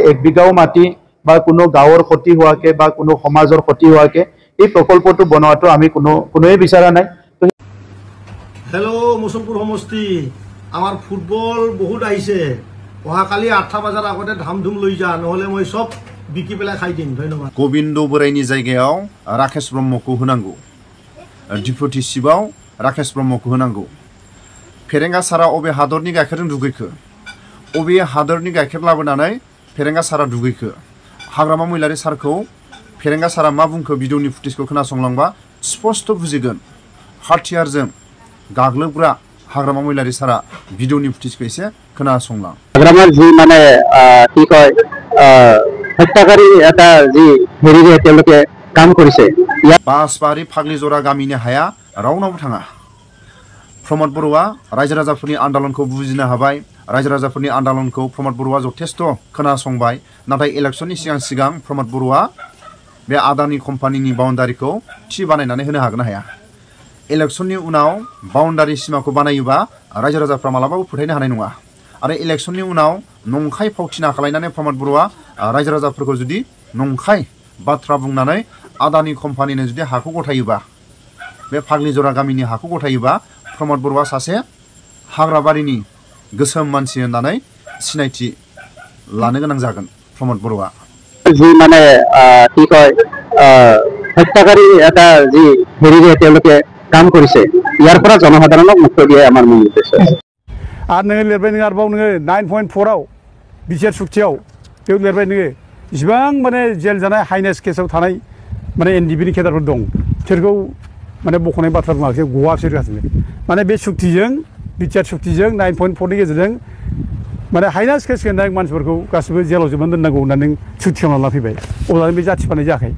এক বিঘাও মাটি বা কোনো গাঁৱৰ ক্ষতি হোৱাকে বা কোনো সমাজৰ ক্ষতি হোৱাকে এই প্ৰকল্পটো বনোৱাটো আমি কোনোৱে বিচৰা নাই। হেল্ল' মৌচমপুৰ সমষ্টি, আমাৰ ফুটবল বহুত আহিছে। অহাকালি 8টা বজাৰ আগতে ধামধুম লৈ যা, নহ'লে মই সব বিকি পেলাই খাই দিম। ধন্যবাদ। गोविंद बोराइनि जायगायाव राकेश ब्रह्मखौ होनांगौ, डिपुटि चिफआव राकेश ब्रह्मखौ होनांगौ। फेरेंगा सारा अबे हादरनि गाइखेरजों दुगैखो, अबे हादरनि गाइखेर लाबोनानै फेरेंगा सारा दुगैखो? हाग्रामा महिलारि सारखौ फेरेंगा सारा मा बुंखो भिडिअनि फुटेजखौ खोनासंलांबा स्पष्ट बुजिगोन। हाथियारजों गाग्लोबग्रा हाग्रामा महिलारि सारा भिडिअनि फुटेजखौ एसे खोनासंलां। हाग्रामार जी माने কি কয় হত্যাকারী এটা যি হেৰিৰে তেওঁলোকে কাম কৰিছে। बासबारि फाग्लिजरा गामिनि हाया रावनावबो थाङा। प्रमद बर'आ रायजो राजाफोरनि आन्दोलनखौ बुजिनो हाबाय, रायजो राजाफोरनि आन्दोलनखौ प्रमद बर'आ जथेस्थ' खोनासंबाय। नाथाय इलेक्शननि सिगां प्रमद बर'आ बे आदानि कम्पानिनि बाउन्डारिखौ थि बानायनानै होनो हागोन ना हाया? इलेक्शननि उनाव बाउन्डारि सिमाखौ बानायोबा रायजो राजाफ्रा मालाबाबो फोथायनो हानाय नङा। आरो इलेक्शननि उनाव नंखाय फावथिना खालायनानै प्रमद बर'आ रायजो राजाफोरखौ जुदि नंखाय बाथ्रा बुंनानै आदानि कम्पानिनो जुदि हाखौ गथायोबा, बे फाग्लिजरा गामिनि हाखौ गथायोबा प्रमद बर'आ सासे हाग्राबारिनि गोसोम मानसि होननानै सिनायथि लानो गोनां जागोन प्रमद बर'आ। যি মানে কি কয় হত্যাকারী এটা যি হেৰিৰে তেওঁলোকে কাম কৰিছে, ইয়াৰ পৰা জনসাধাৰণক মুক্ত দিয়াই আমাৰ মূল উদ্দেশ্য। आरो नोङो लिरबाय, नोङो आरोबाव नोङो 9.4आव बिसार सुक्तियाव बेयाव लिरबाय नोङो इसिबां माने जेल जानाय हाइनेस केसाव थानाय माने एनडिबिनि केडारफोर दं, बिसोरखौ माने बख'नाय बाथ्रा बुङाखै, गवा बिसोर गासिबो। माने बे सुक्तिजों बिटिआर सुक्तिजों 9.4नि गेजेरजों माने हाइनेस केस गोनां मानसिफोरखौ गासिबो जेलाव जोबनानै दोननांगौ होननानै नों सुक्ति खालामना लाफैबाय। अब्ला बे जाथि फानाय जायाखै।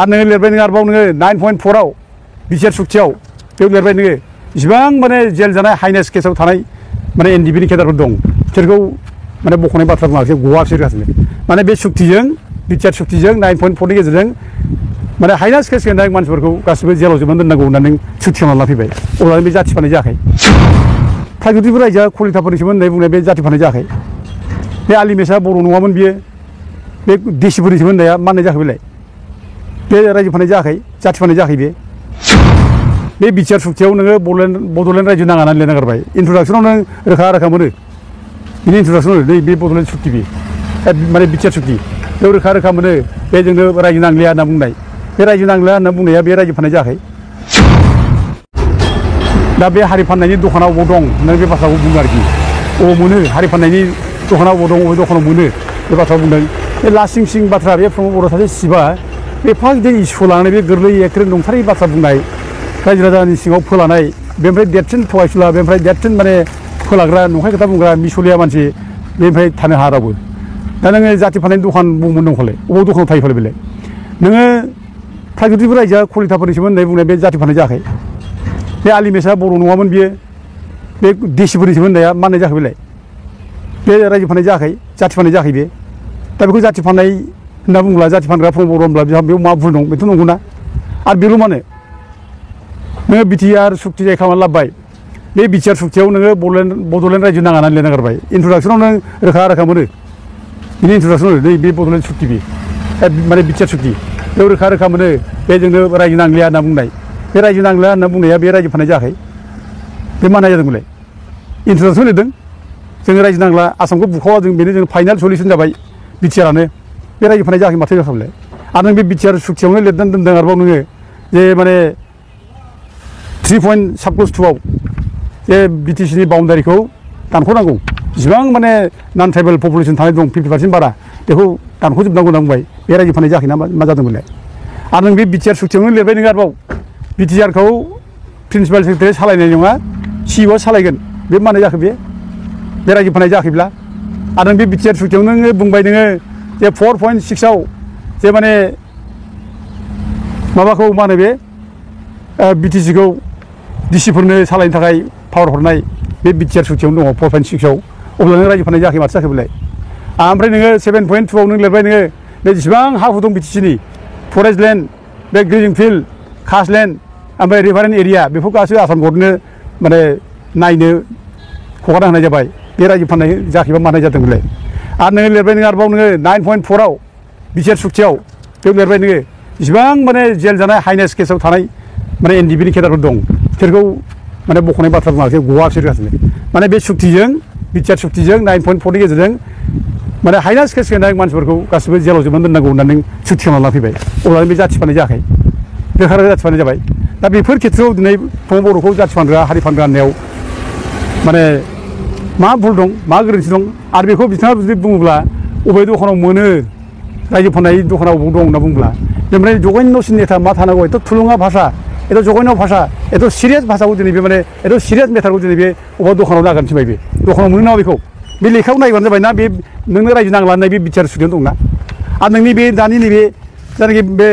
आरो नोङो लिरबाय नोङो आरोबाव नोङो 9.4आव बिसार सुक्तियाव बेयाव लिरबाय नोङो इसिबां माने जेल जानाय हाइनेस केसाव थानाय माने एनडिबिनि केडारफोर दं बिसोरखौ माने बख'नाय बाथ्रा बुङाखै गवासै गासिनो माने बे सुक्तिजों बिसार सुक्तिजों 9.4नि गेजेरजों माने हाइनेस केस गोनां मानसिफोरखौ गासिबो जेलाव जोबनानै दोननांगौ होननानै सुक्ति खालामना फैबाय अब्ला बे जाथि फानाय जायाखै प्राइभेटनिबो रायजोआ कलिताफोरनि सोमोन्दै बुंनाय बे जाथि फानाय जायाखै बे आलिमेसा बर' नङामोन बियो बे देसिफोरनि सोमोन्दैआ माननाय जायाखै बेलाय बे रायजो फानाय जायाखै जाथि फानाय जायाखै बे बिटिआर सुक्तियाव नोङो बड'लेण्ड रायजो नाङा होननानै लिरना गारबाय इन्ट्रडाक्सनाव नों रोखा मोनो बिनि इन्ट्रडाक्सनाव नै बे बड'लेण्ड सुक्ति बे माने बिटिआर सुक्ति बेयाव रोखा मोनो बे जोंनो रायजो नांलिया होनना बुंनाय बे रायजो नांलिया होनना बुंनाया बे रायजो फाननाय जायाखै दा बे हारि फाननायनि दखानाव बबाव दं नों बे बाथ्राखौ बुङो आरोखि अबाव मोनो हारि फाननायनि दखानाव बबाव दं अबे दखानाव मोनो बे बाथ्राखौ बुंदों बे लासिं सिं बाथ्रा बे प्रमद बर' सासे सिबा बे एफा गिदिर इस्यु लानानै बे गोरलै एखेरे नंथारै बाथ्रा बुंनाय रायजो राजानि सिङाव फोलानाय बेनिफ्राय देरसिन थगायसुला बेनिफ्राय देरसिन माने फोलाग्रा नंखाय खोथा बुंग्रा मिसलिया मानसि बेनिफ्राय थानो हाया रावबो दा नोङो जाथि फाननायनि दखान बुंमोन दं फले अबाव दखानाव थायो फले बेलाय नोङो प्राइभेटनिबो रायजोआ कलिताफोरनि सोमोन्दै बुंनाय बे जाथि फाननाय जायाखै बे आलिमेसा बर' नङामोन बियो बे देसिफोरनि सोमोन्दैआ माननाय जायाखै बेलाय बे रायजो फाननाय जायाखै जाथि फाननाय जायाखै बे दा बेखौ जाथि फाननाय होनना बुंब्ला जाथि फानग्रा प्रमद बर' होनब्ला बेयाव मा भुल दं बेथ' नंगौना आरो बेल' मानो नोङो बिटिआर सुक्ति जाय खालामनानै लाबोबाय बे बिटिआर सुक्तियाव नोङो बड'लेण्ड रायजो नाङा होननानै लिरना गारबाय इन्ट्रडाक्सनाव नों रोखा मोनो बिनि इन्ट्रडाक्सनाव नै बे बड'लेण्ड सुक्ति बे माने बिटिआर सुक्ति बेयाव रोखा मोनो बे जोंनो रायजो नांलिया होनना बुंनाय बे रायजो नांलिया होनना बुंनाया बे रायजो फाननाय जायाखै बे मानाय जादोंमोनलाय इन्ट्रडाक्सन लिरदों जोङो रायजो नांला आसामखौ बुखावा जों बेनो जों फाइनाल सलिउसन जाबाय बिटिआरानो बे रायजो फाननाय जायाखै माथो जाखाबायलाय आरो नों बे बिटिआर सुक्तियावनो लिरनानै दोनदों आरोबाव नोङो जे माने 3 साबक्लस 2आव जे बिटिसिनि बाउन्डारिखौ दानख'नांगौ जेसेबां माने नन ट्राइबेल पपुलेसन थानाय दं 50% बारा बेखौ दानख'जोबनांगौ होनना बुंबाय बे रायजो फाननाय जायाखै ना मा जादोंमोनलाय आरो नों बे बिटिआर सुक्तियावनो लिरबाय नोङो आरोबाव बिटिआरखौ प्रिन्सिपाल सेक्रेटारि सालायनाय नङा सिइअ सालायगोन बे मानो जाखो बे रायजो फाननाय जायाखैब्ला आरो नों बे बिटिआर सुक्तियावनो नोङो बुंबाय नोङो जे 4.6आव जे माने माबाखौ मा होनो बे बिटिसिखौ डिसिफोरनो सालायनो थाखाय पावार हरनाय बे बिटिआर सुक्तियावनो दङ 4.6आव अब्ला नों रायजो फाननाय जायाखै माथो जाखो बेलाय ओमफ्राय नोङो 7.2आव नों लिरबाय नोङो बे जेसेबां हा हु दं बिटिसिनि फरेस्ट लेन्ड बे ग्रेजिं फिल्ड कास्टलेन्ड ओमफ्राय रिभारेन्ट एरिया बेफोरखौ गासैबो आसाम गभर्नमेन्टनो माने नायनो हगारना होनाय जाबाय बे रायजो फाननाय जायाखैबा मानाय जादोंमोनलाय आरो नोङो लिरबाय नोङो आरोबाव नोङो 9.4आव बिसार सुक्तियाव बेयाव लिरबाय नोङो इसिबां माने जेल जानाय हाइनेस केसाव थानाय माने एनडिबिनि केडारफोर दं बिसोरखौ माने बख'नाय बाथ्रा बुङाखै गवासै गासिनो माने बे सुक्तिजों बिटिआर सुक्तिजों 9.4नि गेजेरजों माने हाइनेस केस गोनां मानसिफोरखौ गासिबो जेलाव जोबनानै दोननांगौ होननानै सुक्ति खालामना फैबाय अब्ला बे जाथि फाननाय जायाखै रोखा जाथि फाननाय जाबाय दा बेफोर खेथ्रआव दिनै प्रमद बर'खौ जाथि फानग्रा हारि फानग्रा होननायाव माने मा भुल दं मा गोरोन्थि दं आरो बेखौ बिथाङा जुदि बुङोब्ला अबे दखानाव मोनो रायजो फाननाय दखानाव बबाव दं होनना बुङोब्ला बेनिफ्राय जगन्यसिन नेता मा थानांगौ एथ' थुलुङा भाषा एथ' जगन्य भाषा एथ' सिरियास भाषाखौ दिनै बे माने एथ' सिरियास मेटारखौ दिनै बे अबेबा दखानाव जागोन थिनबाय बे दखानाव मोनो नामा बेखौ बे लेखायाव नायबानो जाबाय ना बे नोंनो रायजो नांला होननाय बे बिटिआर सुक्तियाव दंना आरो नोंनि बे दानि नैबे जायनाखि बे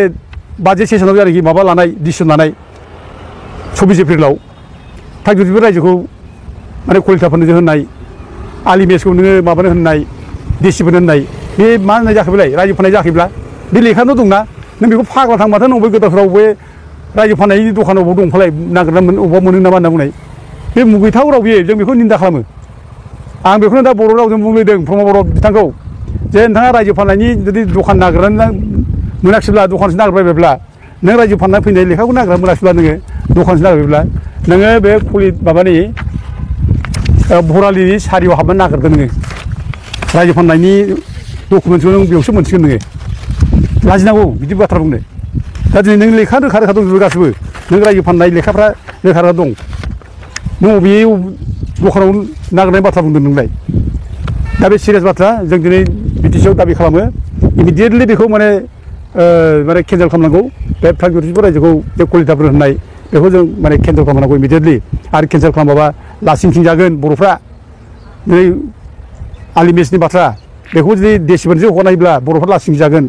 बाजेट सेसनाव जायनाखि माबा लानाय डिसिसन लानाय 24 एप्रिलाव थागिबिफोर रायजोखौ माने कलिताफोरनो होननाय आलिमेसखौ नोङो माबानो होननाय डिसिफोरनो होननाय बे मा होननाय जाखो बेलाय रायजो फाननाय जायाखैब्ला बे लेखायावनो दंना नों बेखौ फाग्ला थांबाथ' नों बे गोदावफ्राव बे रायजो फाननायनि दखानाव बबाव दंफालाय नागिरना अबावबा मोनो नामा होनना बुंनाय बे मुगैथाव राव बियो जों बेखौ निन्दा खालामो आं बेखौनो दा बर' रावजों बुंलायदों प्रमद बर' बिथांखौ जे नोंथाङा रायजो फाननायनि जुदि दखान नागिरनानै मोनाखिसैब्ला दखानसो नागिरबायब्ला नों रायजो फाननानै फैनाय लेखाखौ नागिरना मोनाखिसैब्ला नोङो दखानसो नागिरबायब्ला नोङो बे माबानि भरालिनि सारियाव हाबनानै नागिरदों नोङो रायजो फाननायनि डकुमेन्टखौ नों बेयावसो मोनसिगोन नोङो लाजिनांगौ बिदि बाथ्रा बुंनो दा दिनै नों लेखा रोखा दंजोबो गासिबो नों रायजो फाननाय लेखाफ्रा रोखा दं नों बबे दखानाव नागिरनाय बाथ्रा बुंदों नोंलाय दा बे सिरियास बाथ्रा जों दिनै बिटिसिआव दाबि खालामो इमिडियेटलि बेखौ माने केन्सेल खालामनांगौ बे प्राइभेट रायजोखौ बे कलिताफोर होननाय बेखौ जों माने केन्सेल खालामनांगौ इमिडियेटलि आरो केन्सेल खालामाबा लासिंसिं जागोन बर'फ्रा दिनै आलिमेसनि बाथ्रा बेखौ जुदि देसिफोरजों हगारनायब्ला बर'फ्रा लासिंसिं जागोन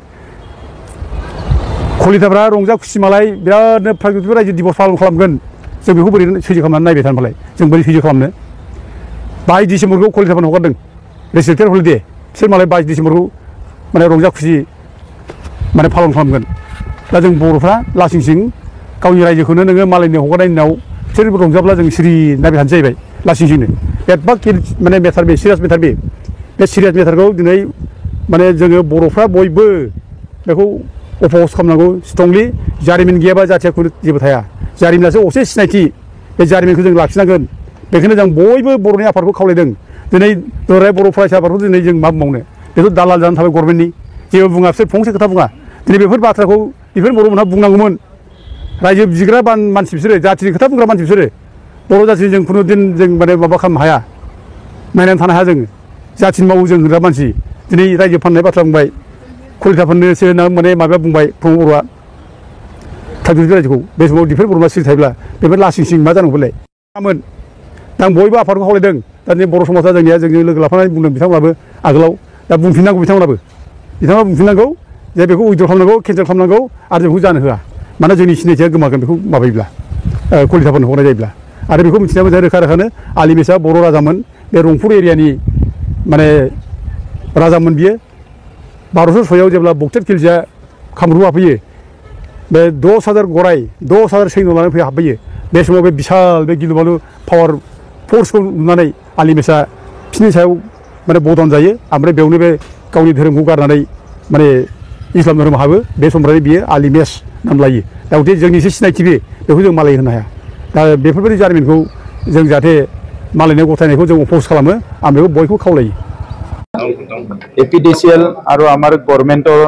खलिताफ्रा रंजा खुसि मालाय बिरादनो प्राकृतिक रायजो दिबस पालन खालामगोन जों बेखौ बोरै सैज्य खालामनानै नायबाय थानो मालाय जों बोरै सैज्य खालामनो 22 डिसेम्बरखौ खलिताफोरनो हगारदों रेसपेक्टेड हलिडे बिसोर मालाय 22 डिसेम्बरखौ माने रंजा खुसि माने पालन खालामगोन दा जों बर'फ्रा लासिं सिं गावनि रायजोखौनो नोङो मालायनो हगारनायनि उनाव बिसोर रंजाब्ला जों सिरि नायबाय थानो जाहैबाय लासिं सिंनो एदबा माने मेटार बे सिरियास मेटार बे सिरियास मेटारखौ दिनै माने जोङो बर'फ्रा बयबो बेखौ अपोज खालामनांगौ स्ट्रंलि जारिमिन गैयाबा जाथिया खुनु जेबो थाया जारिमिनासो असे सिनायथि बे जारिमिनखौ जों लाखिनांगोन बेखायनो जों बयबो बर'नि आफादखौ खावलायदों दिनै दुलाराय बर' फरायसा आफादखौ दिनै जों मा बुंबावनो बेथ' दालाल जानानै थाबाय गभर्नमेन्टनि जेबो बुङा बिसोर फंसे खोथा बुङा दिनै बेफोर बाथ्राखौ बेफोर बर'मोनहा बुंनांगौमोन रायजो बिग्रा मानसि बिसोरो जाथिनि खोथा बुंग्रा मानसि बिसोरो बर' जाथिनि जों खुनु दिन जों माने माबा खालामनो हाया नायनानै थानो हाया जोङो जाथिनि मावो जों होग्रा मानसि दिनै रायजो फाननाय बाथ्रा बुंबाय खलिताफोरनोसो होनना माने माबा बुंबाय प्रमद बर'आ प्राकृतिक रायजोखौ बे समाव बेफोर बर'आ सिरि थायोब्ला बेफोर लासिं सिं मा जानांगौलाय मामोन दा आं बयबो आफादखौ खावलायदों दा दिनै बर' समाजा जोंनिया जोंजों लोगो लाफानानै बुंदों बिथांमोनाबो आगोलाव दा बुंफिननांगौ बिथांमोना बुंफिननांगौ जे बेखौ उइद्र खालामनांगौ केन्सेल खालामनांगौ आरो बेखौ जानो होआ मानोना जोंनि सिनायथिया गोमागोन बेखौ माबायोब्ला खलिताफोरनो हरनाय जायोब्ला आरो बेखौ मिथिनाया मोजां रोखा रोखानो आलिमेसा बर' राजामोन बे रंपुर एरियानि माने राजामोन बियो 1206 जेब्ला बक्टेट खिलजिया कामरुप हाबफैयो बे 10,000 गराय 10,000 सैन्य लानानै फैयो हाबफैयो बे समाव बे बिशाल बे गिलुबालु पावार फर्सखौ नुनानै आलिमेसा बिसोरनि सायाव माने बदन जायो ओमफ्राय बेयावनो बे गावनि धोरोमखौ गारनानै माने इस्लाम धोरोम हाबो बे समनिफ्राय बियो आलिमेस नाम लायो दा गथे जोंनि एसे सिनायथि बेखौ जों मालाय होनो हाया दा बेफोरबायदि जारिमिनखौ जों जाहाथे मालायनो गथायनायखौ जों अपोज खालामो आं बेखौ बयखौ खावलायो APDCL আৰু আমাৰ গভৰ্ণমেণ্টৰ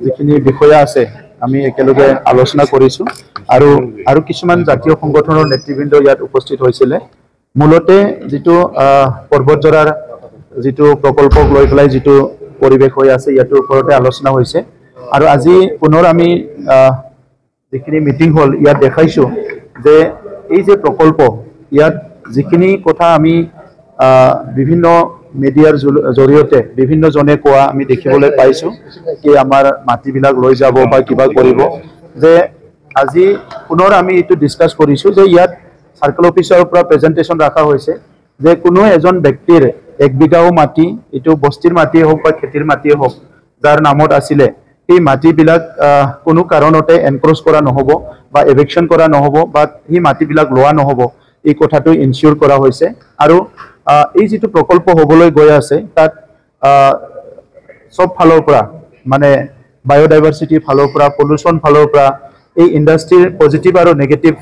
যিখিনি বিষয়া আছে আমি একেলগে আলোচনা কৰিছোঁ আৰু কিছুমান জাতীয় সংগঠনৰ নেতৃবৃন্দ ইয়াত উপস্থিত হৈছিলে মূলতে যিটো পৰ্বতজৰাৰ যিটো প্ৰকল্পক লৈ পেলাই যিটো পৰিৱেশ হৈ আছে ইয়াৰ ওপৰতে আলোচনা হৈছে আৰু আজি পুনৰ আমি যিখিনি মিটিং হল ইয়াত দেখাইছোঁ যে এই যে প্ৰকল্প ইয়াত যিখিনি কথা আমি বিভিন্ন মিডিয়াৰ জৰিয়তে বিভিন্ন জনে কোৱা আমি দেখিবলৈ পাইছোঁ কি আমাৰ মাটিবিলাক লৈ যাব বা কিবা কৰিব যে আজি পুনৰ আমি এইটো ডিসকাস কৰিছোঁ যে ইয়াত সাৰ্কেল অফিচৰ পৰা প্ৰেজেন্টেশন ৰাখা হৈছে যে কোনো এজন ব্যক্তিৰ 1 বিঘাও মাটি এইটো বস্তিৰ মাটি হোক বা খেতিৰ মাটি হোক যাৰ নামত আছিলে এই মাটিবিলাক কোনো কাৰণতে এনক্ৰোচ কৰা নহব বা এভিকশন কৰা নহব বা এই মাটিবিলাক লোৱা নহব এই কথাটো ইনচিউৰ কৰা হৈছে আৰু এই যেটো প্ৰকল্প হবলৈ গৈ আছে তাত সব ফালৰ পৰা মানে বায়োডাইভাৰ্সিটি ফালৰ পৰা পলিউশন ফালৰ পৰা এই ইন্ডাষ্ট্ৰিৰ পজিটিভ আৰু নেগেটিভ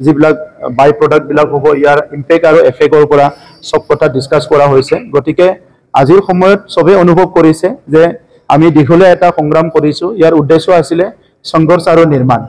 যিবিলাক বাই প্ৰডাক্ট বিলাক হ'ব ইয়াৰ ইম্পেক্ট আৰু এফেক্টৰ পৰা সব কথা ডিসকাস কৰা হৈছে গতিকে আজিৰ সময়ত সবে অনুভৱ কৰিছে যে আমি দীঘলীয়া এটা সংগ্ৰাম কৰিছো ইয়াৰ উদ্দেশ্য আছিল সংঘৰ্ষ আৰু নিৰ্মাণ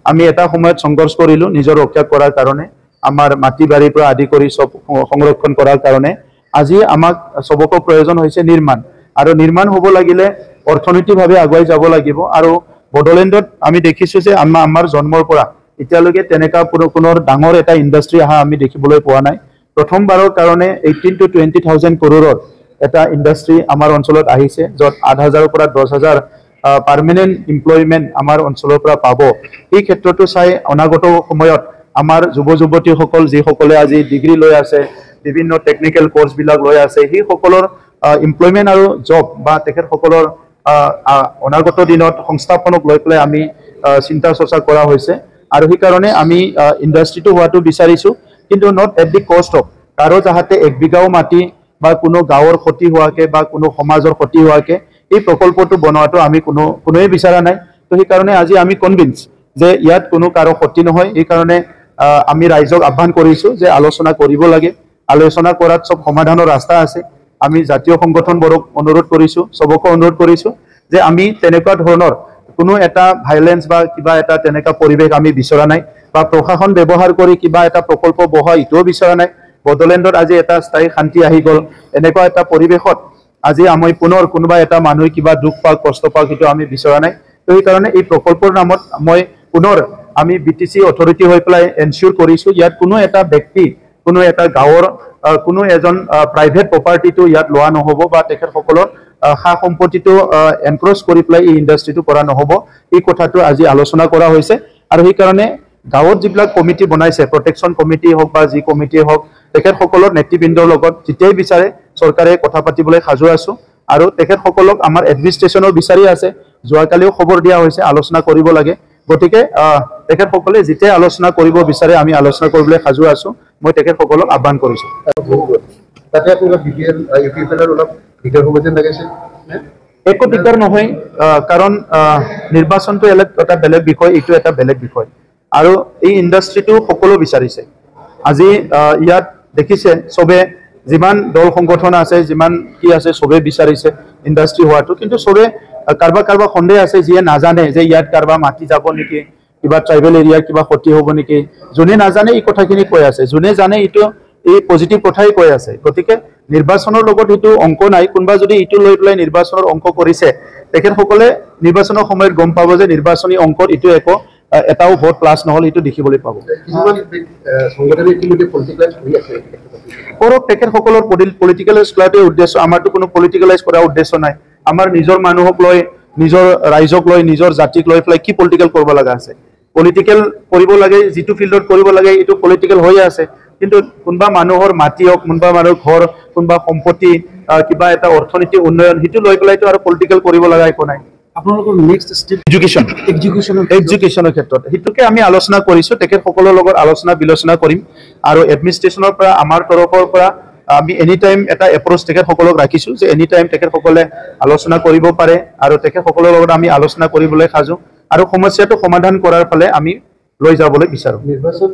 আমি এটা সময়ত সংঘৰ্ষ কৰিলো নিজৰ ৰক্ষা কৰাৰ কাৰণে আমাৰ মাটি বাৰীৰ পৰা আদি কৰি সব সংৰক্ষণ কৰাৰ কাৰণে আজি আমাক সবক প্ৰয়োজন হৈছে নিৰ্মাণ আৰু নিৰ্মাণ হ'ব লাগিলে অৰ্থনৈতিকভাৱে আগুৱাই যাব লাগিব আৰু বডলেণ্ডত আমি দেখিছো যে আমাৰ জন্মৰ পৰা এতিয়ালৈকে তেনেকা পুনৰ ডাঙৰ এটা ইন্ডাষ্ট্ৰি আহা আমি দেখিবলৈ পোৱা নাই প্ৰথমবাৰৰ কাৰণে 18 to 20,000 কৰোৰৰ এটা ইন্ডাষ্ট্ৰি আমাৰ অঞ্চলত আহিছে যত 8,000 পৰা 10,000 পাৰ্মানেন্ট এমপ্লয়মেন্ট আমাৰ অঞ্চলৰ পৰা পাব এই ক্ষেত্ৰটো চাই অনাগত সময়ত আমাৰ যুৱক-যুৱতী সকল যি সকলে আজি ডিগ্ৰী লৈ আছে বিভিন্ন টেকনিক্যাল কোর্স বিলাক লৈ আছে হি সকলৰ এমপ্লয়মেন্ট আৰু জব বা তেখেত সকলৰ অনাগত দিনত সংস্থাপনক লৈ পেলাই আমি চিন্তা চৰ্চা কৰা হৈছে আৰু সেই কাৰণে আমি ইন্ডাষ্ট্ৰিটো হোৱাটো বিচাৰিছো কিন্তু not at the cost of কাৰো যাহাতে 1 বিঘাও মাটি বা কোনো গাঁৱৰ ক্ষতি হোৱাকে বা কোনো সমাজৰ ক্ষতি হোৱাকে এই প্ৰকল্পটো বনোৱাটো আমি কোনোৱে বিচাৰা নাই তো সেই কাৰণে আজি আমি কনভিন্স যে ইয়াত কোনো কাৰো ক্ষতি নহয় এই কাৰণে আমি ৰাইজক আহ্বান কৰিছো যে আলোচনা কৰিব লাগে আলোচনা কৰাত সব সমাধানৰ ৰাস্তা আছে আমি জাতীয় সংগঠনবোৰক অনুৰোধ কৰিছো সবক অনুৰোধ কৰিছো যে আমি তেনেকুৱা ধৰণৰ কোনো এটা ভাইলেন্স বা কিবা এটা তেনেকা পৰিবেশ আমি বিচৰা নাই বা প্ৰশাসন ব্যৱহাৰ কৰি কিবা এটা প্ৰকল্প বহা ইটো বিচৰা নাই বডলেণ্ডত আজি এটা স্থায়ী শান্তি আহি গল এনেকুৱা এটা পৰিবেশত আজি আমি পুনৰ কোনোবা এটা মানুহ কিবা দুখ পাক কষ্ট পাক ইটো আমি বিচৰা নাই তো এই কাৰণে এই প্ৰকল্পৰ নামত মই পুনৰ আমি বিটিসি অথৰিটি হৈ পেলাই এনচিউৰ কৰিছো ইয়াত কোনো এটা ব্যক্তি কোনো এটা গাঁৱৰ কোনো এজন প্ৰাইভেট প্ৰপাৰ্টিটো ইয়াত লোৱা নহব বা তেখেত সকলৰ সা সম্পত্তিটো এনক্ৰচ কৰি পেলাই এই ইণ্ডাষ্ট্ৰিটো কৰা নহ'ব এই কথাটো আজি আলোচনা কৰা হৈছে আৰু সেইকাৰণে গাঁৱত যিবিলাক কমিটি বনাইছে প্ৰটেকশ্যন কমিটি হওক বা যি কমিটি হওক তেখেতসকলৰ নেতৃবৃন্দৰ লগত যেতিয়াই বিচাৰে চৰকাৰে কথা পাতিবলৈ সাজু আছোঁ আৰু তেখেতসকলক আমাৰ এডমিনিষ্ট্ৰেশ্যনৰ বিচাৰি আছে যোৱাকালিও খবৰ দিয়া হৈছে আলোচনা কৰিব লাগে গতিকে তেখেতসকলে যেতিয়াই আলোচনা কৰিব বিচাৰে আমি আলোচনা কৰিবলৈ সাজু আছোঁ মই তেখেতসকলক আহ্বান কৰিছোঁ তাতে আপোনালোক বিপিএল ইউপিএলৰ অলপ দিগদাৰ হ'ব যেন লাগিছে একো দিগদাৰ নহয় কাৰণ নিৰ্বাচনটো এটা বেলেগ বিষয় এইটো এটা বেলেগ বিষয় আৰু এই ইণ্ডাষ্ট্ৰিটো সকলো বিচাৰিছে আজি ইয়াত দেখিছে চবে যিমান দল সংগঠন আছে যিমান কি আছে চবে বিচাৰিছে ইণ্ডাষ্ট্ৰি হোৱাটো কিন্তু চবে কাৰোবাৰ সন্দেহ আছে যিয়ে নাজানে যে ইয়াত কাৰোবাৰ মাটি যাব নেকি কিবা ট্ৰাইবেল এৰিয়া কিবা ক্ষতি হ'ব নেকি যোনে নাজানে এই কথাখিনি কৈ আছে যোনে জানে এইটো এই পজিটিভ কথাই কৈ আছে গতিকে নিৰ্বাচনৰ লগত এইটো অংক নাই কোনোবা যদি এইটো লৈ পেলাই নিৰ্বাচনৰ অংক কৰিছে তেখেতসকলে নিৰ্বাচনৰ সময়ত গম পাব যে নিৰ্বাচনী অংকত এইটো এটাও ভোট প্লাছ নহ'ল এইটো দেখিবলৈ পাব কিছুমান সংগঠনে ইতিমধ্যে পলিটিকেলাইজ কৰি আছে কৰক তেখেতসকলৰ পলিটিকেলাইজ কৰাটোৱে উদ্দেশ্য আমাৰতো কোনো পলিটিকেলাইজ কৰাৰ উদ্দেশ্য নাই আমাৰ নিজৰ মানুহক লৈ নিজৰ ৰাইজক লৈ নিজৰ জাতিক লৈ পেলাই কি পলিটিকেল কৰিব লগা আছে পলিটিকেল কৰিব লাগে যিটো ফিল্ডত কৰিব লাগে এইটো পলিটিকেল হৈয়ে আছে কিন্তু কোনোবা মানুহৰ মাটি হওক কোনোবা মানুহৰ ঘৰ কোনোবা সম্পত্তি কিবা এটা অৰ্থনীতি উন্নয়ন সেইটো লৈ পেলাইতো আৰু পলিটিকেল কৰিব লগা একো নাই আপোনালোকৰ নেক্সট ষ্টেপ এডুকেশ্যনৰ ক্ষেত্ৰত সেইটোকে আমি আলোচনা কৰিছোঁ তেখেতসকলৰ লগত আলোচনা বিলোচনা কৰিম আৰু এডমিনিষ্ট্ৰেশ্যনৰ পৰা আমাৰ তৰফৰ পৰা আমি এনি টাইম এটা এপ্ৰ'চ তেখেতসকলক ৰাখিছোঁ যে এনি টাইম তেখেতসকলে আলোচনা কৰিব পাৰে আৰু তেখেতসকলৰ লগত আমি আলোচনা কৰিবলৈ সাজু আৰু সমস্যাটো সমাধান কৰাৰ ফালে আমি লৈ যাবলৈ বিচাৰোঁ নিৰ্বাচন